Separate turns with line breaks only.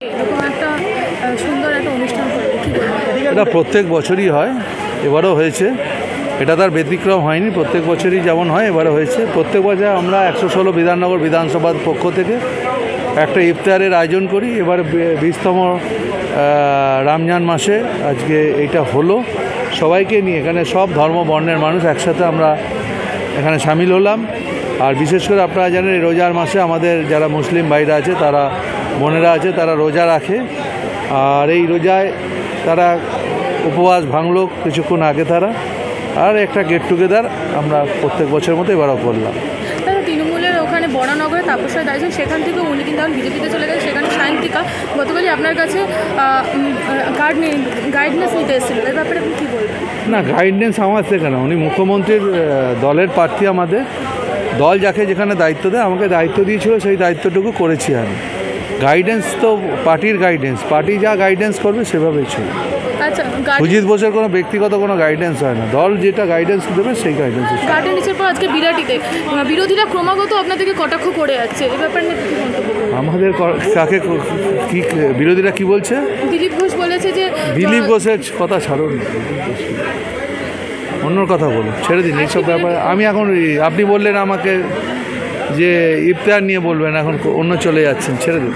এরকম একটা সুন্দর একটা অনুষ্ঠান করবে কি বলবেন?
এটা প্রত্যেক বছরই হয়, এবারও হয়েছে। এটা তার ব্যতিক্রম হয়নি, প্রত্যেক বছরই যেমন হয় এবারও হয়েছে। প্রত্যেক বছর আমরা 116 বিধাননগর বিধানসভার পক্ষ থেকে একটা ইফতারের আয়োজন করি। এবার 20তম রমজান মাসে আজকে এইটা হলো। সবাইকে নিয়ে এখানে সব ধর্ম বর্ণের মানুষ একসাথে আমরা এখানে সামিল হলাম। আর বিশেষ করে আপনারা জানেন এই রোজার মাসে আমাদের যারা মুসলিম ভাইরা আছে, তারা বোনেরা আছে, তারা রোজা রাখে। আর এই রোজায় তারা উপবাস ভাঙলো কিছুক্ষণ আগে তারা, আর একটা গেট টুগেদার আমরা প্রত্যেক বছরের মতো এবারও করলাম।
তারা তৃণমূলের ওখানে বরানগরে তাপসরায় দাঁড়িয়েছেন, সেখান থেকে উনি কিন্তু এখন বিজেপিতে চলে গেছে। সেখানে সায়ন্তিকা গতকালই আপনার কাছে গাইডেন্স নিতে এসেছিল, এর ব্যাপারে আপনি কী বলবেন?
না, গাইডেন্স আমার থেকে না, উনি মুখ্যমন্ত্রীর দলের প্রার্থী। আমাদের দল যাকে যেখানে দায়িত্ব দেয়, আমাকে দায়িত্ব দিয়েছিল, সেই দায়িত্বটুকু করেছি আমি। গাইডেন্স তো পার্টির গাইডেন্স, পার্টি যা গাইডেন্স করবে সেভাবেই ছিল।
আচ্ছা,
সুজিত বোসের কোনো ব্যক্তিগত কোনো গাইডেন্স হয় না, দল যেটা গাইডেন্স দেবে সেই গাইডেন্স।
গাইডেন্সের পর আজকে বিরাটিতে বিরোধীরা ক্রমাগত আপনাদেরকে কটাক্ষ করে যাচ্ছে, এ ব্যাপারে নিয়ে কী মন্তব্য?
আমাদের কাকে কি বিরোধীরা কি বলছে?
দিলীপ ঘোষ বলেছে যে
দিলীপ ঘোষের কথা ছাড়ুন, অন্য কথা বলুন, ছেড়ে দিন এইসব ব্যাপারে। আমি এখন আপনি বললেন আমাকে যে ইফতার নিয়ে বলবেন, এখন অন্য চলে যাচ্ছেন, ছেড়ে দিন।